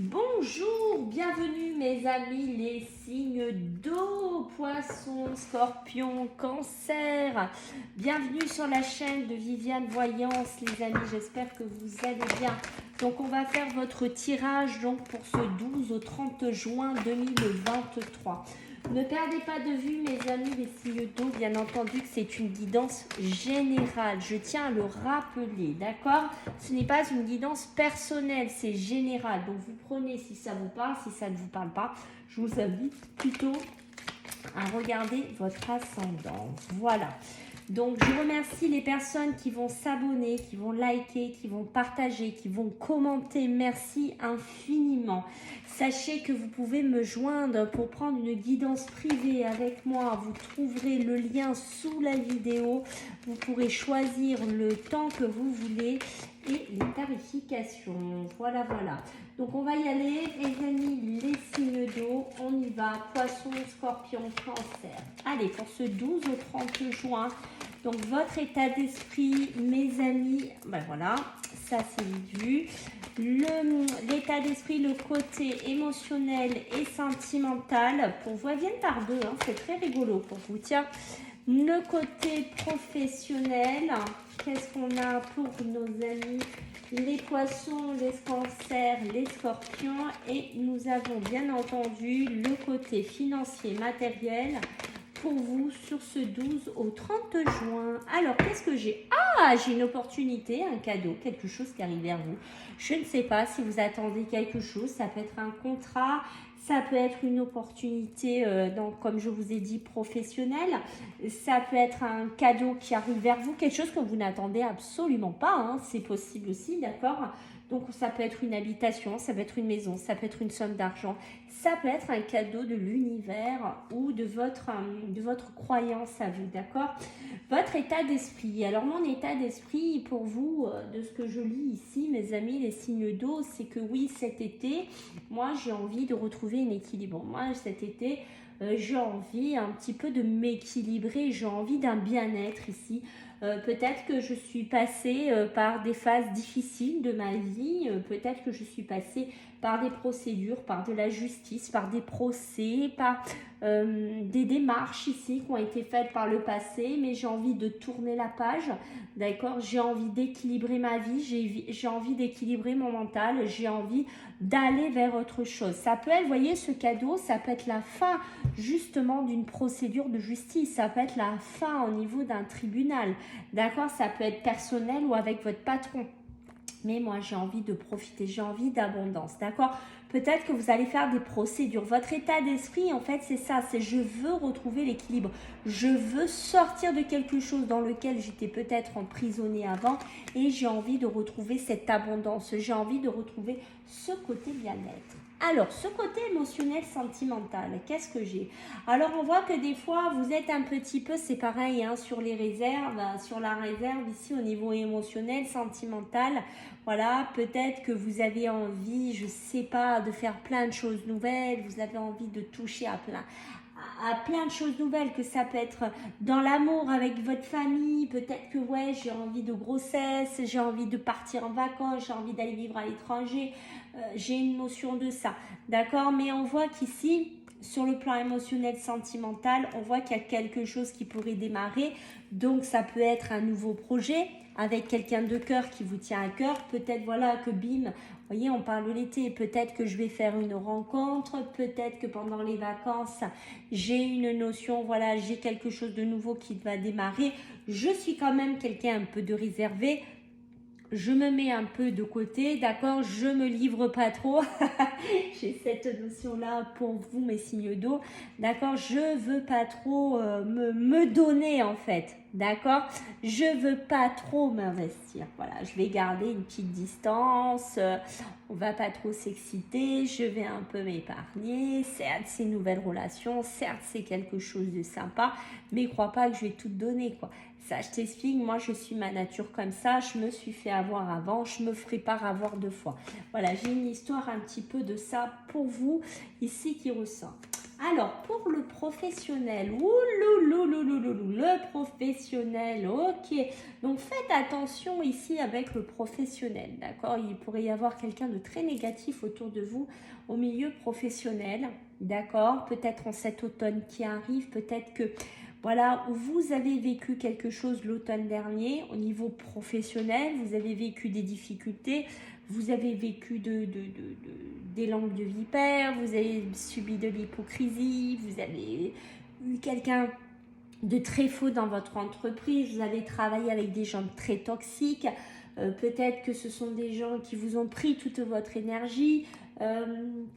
Bonjour, bienvenue mes amis les signes d'eau, poisson, scorpion, cancer. Bienvenue sur la chaîne de Viviane Voyance les amis, j'espère que vous allez bien. Donc on va faire votre tirage donc, pour ce 12 au 30 juin 2023. Ne perdez pas de vue mes amis les signes d'eau, bien entendu que c'est une guidance générale, je tiens à le rappeler, d'accord? Ce n'est pas une guidance personnelle, c'est général, donc vous prenez si ça vous parle, si ça ne vous parle pas, je vous invite plutôt à regarder votre ascendant, voilà. Donc je remercie les personnes qui vont s'abonner, qui vont liker, qui vont partager, qui vont commenter. Merci infiniment. Sachez que vous pouvez me joindre pour prendre une guidance privée avec moi. Vous trouverez le lien sous la vidéo. Vous pourrez choisir le temps que vous voulez et les tarifications. Voilà, voilà. Donc on va y aller, les amis, les signes d'eau. On y va. Poisson, scorpion, cancer. Allez, pour ce 12 au 30 juin. Donc, votre état d'esprit, mes amis, ben voilà, ça c'est vu. L'état d'esprit, le côté émotionnel et sentimental, pour vous, elles viennent par deux, hein, c'est très rigolo pour vous. Tiens, le côté professionnel, qu'est-ce qu'on a pour nos amis les poissons, les cancers, les scorpions et nous avons bien entendu le côté financier, matériel, pour vous sur ce 12 au 30 juin. Alors, qu'est-ce que j'ai? Ah, j'ai une opportunité, un cadeau, quelque chose qui arrive vers vous. Je ne sais pas si vous attendez quelque chose. Ça peut être un contrat, ça peut être une opportunité, donc, comme je vous ai dit, professionnelle. Ça peut être un cadeau qui arrive vers vous, quelque chose que vous n'attendez absolument pas. Hein. C'est possible aussi, d'accord? Donc, ça peut être une habitation, ça peut être une maison, ça peut être une somme d'argent. Ça peut être un cadeau de l'univers ou de votre croyance à vous, d'accord? Votre état d'esprit. Alors, mon état d'esprit, pour vous, de ce que je lis ici, mes amis, les signes d'eau, c'est que oui, cet été, moi, j'ai envie de retrouver un équilibre. Moi, cet été, j'ai envie un petit peu de m'équilibrer, j'ai envie d'un bien-être ici. Peut-être que je suis passée par des phases difficiles de ma vie, peut-être que je suis passée par des procédures, par de la justice, par des procès, par des démarches ici qui ont été faites par le passé, mais j'ai envie de tourner la page, d'accord? J'ai envie d'équilibrer ma vie, j'ai envie d'équilibrer mon mental, j'ai envie d'aller vers autre chose. Ça peut être, vous voyez, ce cadeau, ça peut être la fin justement d'une procédure de justice, ça peut être la fin au niveau d'un tribunal, d'accord? Ça peut être personnel ou avec votre patron. Mais moi, j'ai envie de profiter, j'ai envie d'abondance, d'accord? Peut-être que vous allez faire des procédures. Votre état d'esprit, en fait, c'est ça, c'est je veux retrouver l'équilibre. Je veux sortir de quelque chose dans lequel j'étais peut-être emprisonnée avant et j'ai envie de retrouver cette abondance. J'ai envie de retrouver ce côté bien-être. Alors, ce côté émotionnel, sentimental, qu'est-ce que j'ai? Alors, on voit que des fois, vous êtes un petit peu, c'est pareil, hein, sur les réserves, sur la réserve ici au niveau émotionnel, sentimental. Voilà, peut-être que vous avez envie, je sais pas, de faire plein de choses nouvelles, vous avez envie de toucher à plein de choses nouvelles, que ça peut être dans l'amour avec votre famille, peut-être que ouais, j'ai envie de grossesse, j'ai envie de partir en vacances, j'ai envie d'aller vivre à l'étranger, j'ai une notion de ça, d'accord? Mais on voit qu'ici, sur le plan émotionnel, sentimental, on voit qu'il y a quelque chose qui pourrait démarrer, donc ça peut être un nouveau projet avec quelqu'un de cœur qui vous tient à cœur, peut-être voilà que bim, vous voyez, on parle de l'été, peut-être que je vais faire une rencontre, peut-être que pendant les vacances, j'ai une notion, voilà, j'ai quelque chose de nouveau qui va démarrer. Je suis quand même quelqu'un un peu de réservé. Je me mets un peu de côté, d'accord? Je me livre pas trop. J'ai cette notion-là pour vous, mes signes d'eau, d'accord? Je veux pas trop me donner en fait, d'accord? Je veux pas trop m'investir. Voilà, je vais garder une petite distance. On va pas trop s'exciter. Je vais un peu m'épargner. Certes, c'est une nouvelle relation. Certes, c'est quelque chose de sympa, mais crois pas que je vais tout donner, quoi. Ça, je t'explique, moi je suis ma nature comme ça, je me suis fait avoir avant, je me ferai pas avoir deux fois. Voilà, j'ai une histoire un petit peu de ça pour vous ici qui ressort. Alors, pour le professionnel, le professionnel, ok. Donc, faites attention ici avec le professionnel, d'accord? Il pourrait y avoir quelqu'un de très négatif autour de vous au milieu professionnel, d'accord? Peut-être en cet automne qui arrive, peut-être que, voilà, vous avez vécu quelque chose l'automne dernier au niveau professionnel, vous avez vécu des difficultés, vous avez vécu des langues de vipère, vous avez subi de l'hypocrisie, vous avez eu quelqu'un de très faux dans votre entreprise, vous avez travaillé avec des gens très toxiques, peut-être que ce sont des gens qui vous ont pris toute votre énergie,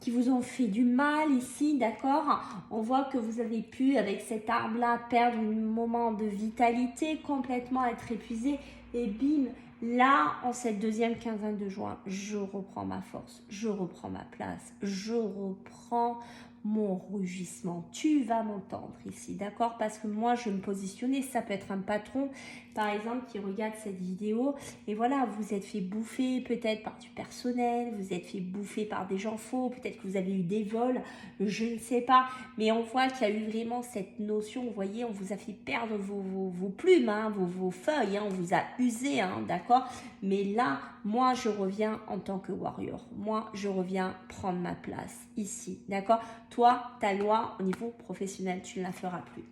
qui vous ont fait du mal ici, d'accord? On voit que vous avez pu, avec cet arbre-là, perdre un moment de vitalité, complètement être épuisé, et bim, là, en cette deuxième quinzaine de juin, je reprends ma force, je reprends ma place, je reprends mon rugissement. Tu vas m'entendre ici, d'accord? Parce que moi, je vais me positionner. Ça peut être un patron, par exemple, qui regarde cette vidéo. Et voilà, vous êtes fait bouffer peut-être par du personnel, vous êtes fait bouffer par des gens faux, peut-être que vous avez eu des vols, je ne sais pas. Mais on voit qu'il y a eu vraiment cette notion, vous voyez, on vous a fait perdre vos plumes, hein, vos feuilles, hein, on vous a usé, hein, d'accord? Mais là, moi, je reviens en tant que warrior. Moi, je reviens prendre ma place ici, d'accord? Toi, ta loi au niveau professionnel, tu ne la feras plus.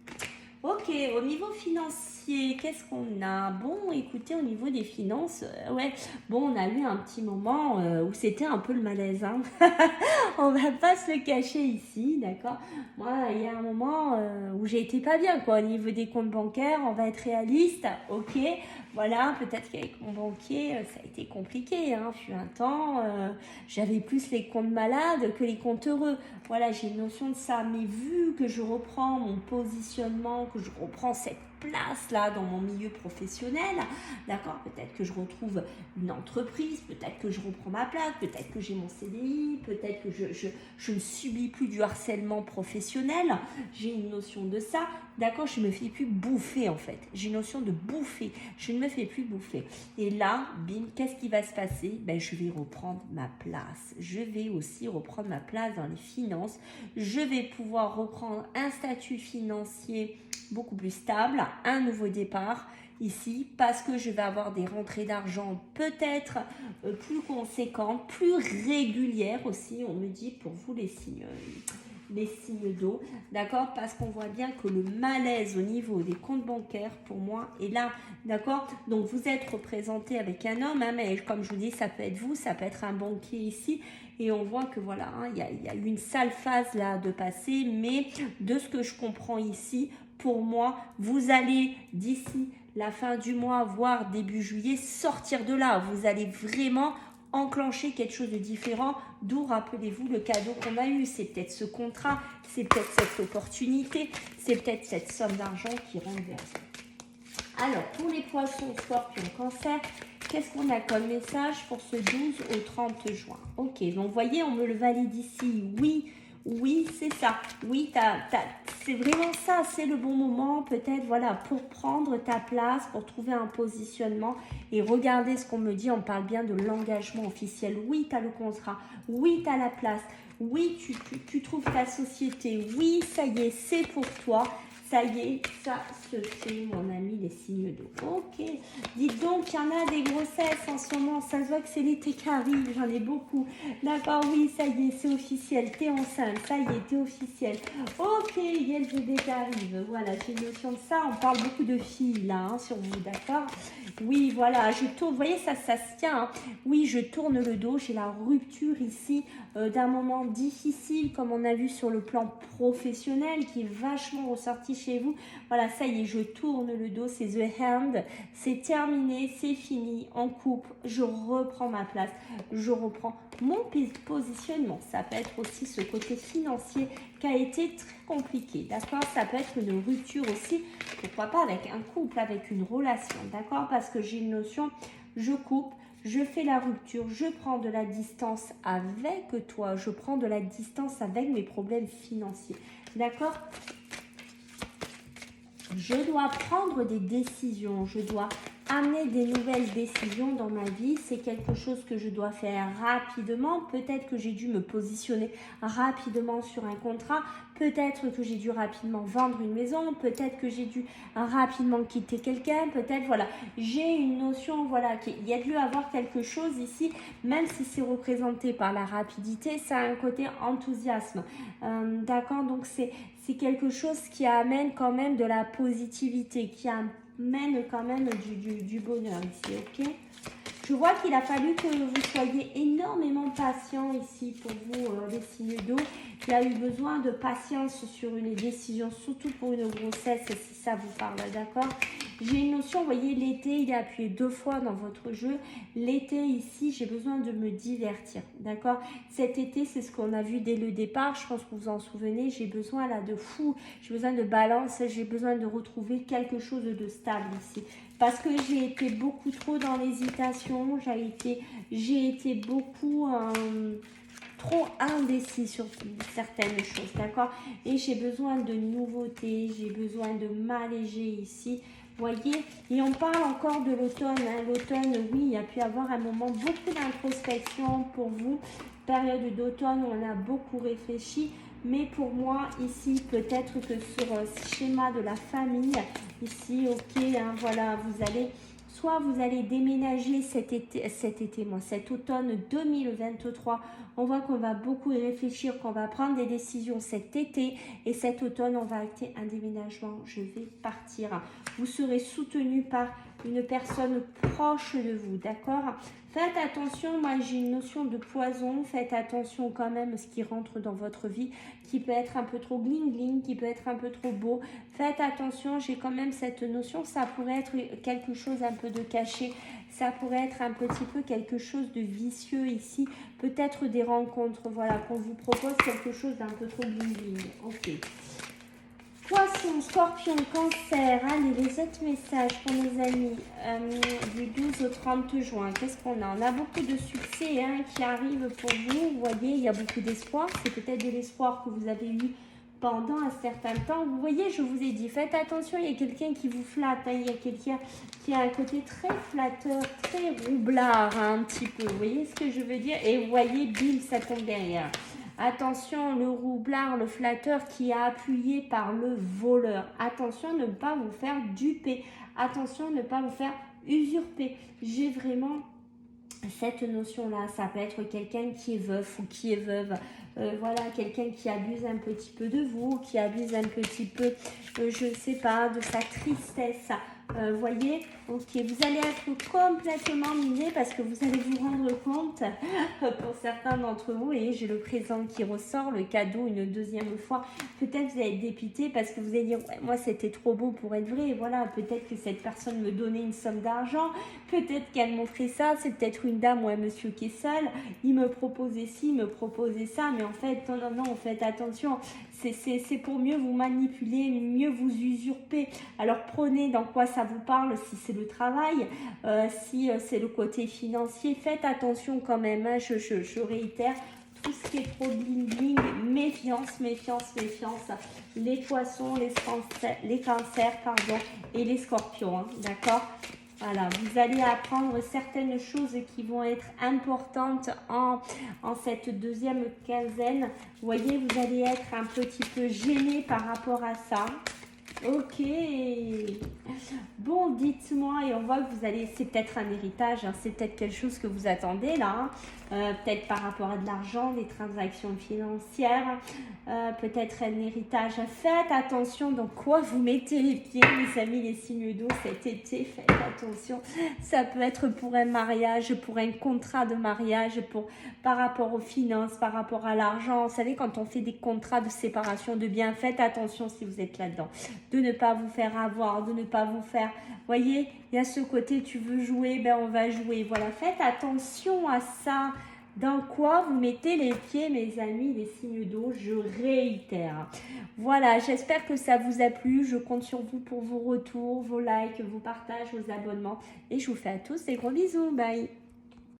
Ok, au niveau financier, qu'est-ce qu'on a? Bon, écoutez, au niveau des finances, ouais, bon, on a eu un petit moment où c'était un peu le malaise, hein. On va pas se le cacher ici, d'accord? Moi, il y a un moment où j'ai été pas bien, quoi, au niveau des comptes bancaires, on va être réaliste, ok? Voilà, peut-être qu'avec mon banquier, ça a été compliqué, hein, fut un temps, j'avais plus les comptes malades que les comptes heureux. Voilà, j'ai une notion de ça, mais vu que je reprends mon positionnement, que je reprends cette place-là dans mon milieu professionnel, d'accord, peut-être que je retrouve une entreprise, peut-être que je reprends ma place, peut-être que j'ai mon CDI, peut-être que je ne subis plus du harcèlement professionnel, j'ai une notion de ça, d'accord, je ne me fais plus bouffer en fait, j'ai une notion de bouffer, je ne me fais plus bouffer. Et là, bim, qu'est-ce qui va se passer? Ben, je vais reprendre ma place, je vais aussi reprendre ma place dans les finances, je vais pouvoir reprendre un statut financier beaucoup plus stable, un nouveau départ ici parce que je vais avoir des rentrées d'argent peut-être plus conséquentes, plus régulières aussi, on me dit pour vous les signes d'eau, d'accord, parce qu'on voit bien que le malaise au niveau des comptes bancaires pour moi est là, d'accord, donc vous êtes représenté avec un homme, hein, mais comme je vous dis, ça peut être vous, ça peut être un banquier ici, et on voit que voilà, hein, y a eu une sale phase là de passer, mais de ce que je comprends ici, pour moi, vous allez d'ici la fin du mois, voire début juillet, sortir de là. Vous allez vraiment enclencher quelque chose de différent, d'où, rappelez-vous, le cadeau qu'on a eu. C'est peut-être ce contrat, c'est peut-être cette opportunité, c'est peut-être cette somme d'argent qui rentre vers vous. Alors, pour les poissons, scorpions, cancer, qu'est-ce qu'on a comme message pour ce 12 au 30 juin? Ok, donc vous voyez, on me le valide ici, oui. Oui, c'est ça. Oui, c'est vraiment ça. C'est le bon moment, peut-être, voilà, pour prendre ta place, pour trouver un positionnement. Et regardez ce qu'on me dit. On parle bien de l'engagement officiel. Oui, tu as le contrat. Oui, tu as la place. Oui, tu trouves ta société. Oui, ça y est, c'est pour toi. Ça y est, ça se fait, mon ami, les signes d'eau. Ok. Dites donc, il y en a des grossesses en ce moment. Ça se voit que c'est l'été qui arrive. J'en ai beaucoup. D'accord, oui, ça y est, c'est officiel. T'es enceinte. Ça y est, t'es officiel. Ok, il y a le bébé qui arrive. Voilà, j'ai une notion de ça. On parle beaucoup de filles, là, hein, sur vous, d'accord? Oui, voilà, je tourne. Vous voyez, ça se tient. Hein. Oui, je tourne le dos. J'ai la rupture ici d'un moment difficile, comme on a vu sur le plan professionnel, qui est vachement ressorti chez vous. Voilà, ça y est, je tourne le dos, c'est The Hand, c'est terminé, c'est fini, on coupe, je reprends ma place, je reprends mon positionnement. Ça peut être aussi ce côté financier qui a été très compliqué, d'accord? Ça peut être une rupture aussi, pourquoi pas avec un couple, avec une relation, d'accord? Parce que j'ai une notion, je coupe, je fais la rupture, je prends de la distance avec toi, je prends de la distance avec mes problèmes financiers, d'accord? Je dois prendre des décisions, je dois amener des nouvelles décisions dans ma vie. C'est quelque chose que je dois faire rapidement. Peut-être que j'ai dû me positionner rapidement sur un contrat. Peut-être que j'ai dû rapidement vendre une maison. Peut-être que j'ai dû rapidement quitter quelqu'un. Peut-être, voilà, j'ai une notion, voilà, qu'il y a dû avoir quelque chose ici, même si c'est représenté par la rapidité, ça a un côté enthousiasme. D'accord, donc c'est quelque chose qui amène quand même de la positivité, qui amène quand même du bonheur ici, ok? Je vois qu'il a fallu que vous soyez énormément patient ici pour vous, les signes d'eau. Il a eu besoin de patience sur une décision, surtout pour une grossesse, si ça vous parle, d'accord? J'ai une notion, vous voyez, l'été, il est appuyé 2 fois dans votre jeu. L'été, ici, j'ai besoin de me divertir, d'accord? Cet été, c'est ce qu'on a vu dès le départ. Je pense que vous vous en souvenez. J'ai besoin là de fou, j'ai besoin de balance, j'ai besoin de retrouver quelque chose de stable ici. Parce que j'ai été beaucoup trop dans l'hésitation, j'ai été beaucoup trop indécis sur certaines choses, d'accord? Et j'ai besoin de nouveautés, j'ai besoin de m'alléger ici, voyez? Et on parle encore de l'automne, hein. L'automne, oui, il y a pu avoir un moment beaucoup d'introspection pour vous. Période d'automne, on a beaucoup réfléchi. Mais pour moi, ici, peut-être que sur ce schéma de la famille, ici, ok, hein, voilà, soit vous allez déménager cet automne 2023. On voit qu'on va beaucoup y réfléchir, qu'on va prendre des décisions cet été. Et cet automne, on va acter un déménagement. Je vais partir. Vous serez soutenu par une personne proche de vous, d'accord? Faites attention, moi j'ai une notion de poison, faites attention quand même à ce qui rentre dans votre vie, qui peut être un peu trop gling-gling, qui peut être un peu trop beau. Faites attention, j'ai quand même cette notion, ça pourrait être quelque chose un peu de caché, ça pourrait être un petit peu quelque chose de vicieux ici, peut-être des rencontres, voilà, qu'on vous propose quelque chose d'un peu trop gling-gling, ok. Poisson, scorpion, cancer, allez, les autres messages pour mes amis du 12 au 30 juin, qu'est-ce qu'on a? On a beaucoup de succès hein, qui arrivent pour vous, vous voyez, il y a beaucoup d'espoir, c'est peut-être de l'espoir que vous avez eu pendant un certain temps. Vous voyez, je vous ai dit, faites attention, il y a quelqu'un qui vous flatte, hein, il y a quelqu'un qui a un côté très flatteur, très roublard hein, un petit peu, vous voyez ce que je veux dire? Et vous voyez, bim, ça tombe derrière. Attention, le roublard, le flatteur qui est appuyé par le voleur. Attention, ne pas vous faire duper. Attention, ne pas vous faire usurper. J'ai vraiment cette notion-là. Ça peut être quelqu'un qui est veuf ou qui est veuve. Voilà, quelqu'un qui abuse un petit peu de vous, qui abuse un petit peu, je ne sais pas, de sa tristesse. Voyez, ok, vous allez être complètement miné parce que vous allez vous rendre compte, pour certains d'entre vous, et j'ai le présent qui ressort, le cadeau une deuxième fois, peut-être vous allez être dépité parce que vous allez dire, ouais, moi c'était trop beau pour être vrai, voilà, peut-être que cette personne me donnait une somme d'argent, peut-être qu'elle m'offrait ça, c'est peut-être une dame ou un monsieur qui est seul, il me proposait ci, il me proposait ça, mais en fait, non, faites attention, c'est pour mieux vous manipuler, mieux vous usurper. Alors prenez dans quoi ça vous parle, si c'est le travail, si c'est le côté financier, faites attention quand même, hein, je réitère, tout ce qui est trop bling-bling, méfiance, les poissons, les cancers, pardon, et les scorpions, hein, d'accord? Voilà, vous allez apprendre certaines choses qui vont être importantes en cette deuxième quinzaine. Vous voyez, vous allez être un petit peu gêné par rapport à ça. Ok. Bon, dites-moi, et on voit que vous allez, c'est peut-être un héritage, hein, c'est peut-être quelque chose que vous attendez là, hein, peut-être par rapport à de l'argent, des transactions financières, peut-être un héritage. Faites attention dans quoi vous mettez les pieds, mes amis, les signes d'eau cet été, faites attention. Ça peut être pour un mariage, pour un contrat de mariage, par rapport aux finances, par rapport à l'argent. Vous savez, quand on fait des contrats de séparation de biens, faites attention si vous êtes là-dedans. De ne pas vous faire avoir, de ne pas vous faire... Voyez, il y a ce côté, tu veux jouer, ben on va jouer. Voilà, faites attention à ça. Dans quoi vous mettez les pieds, mes amis, les signes d'eau, je réitère. Voilà, j'espère que ça vous a plu. Je compte sur vous pour vos retours, vos likes, vos partages, vos abonnements. Et je vous fais à tous des gros bisous. Bye.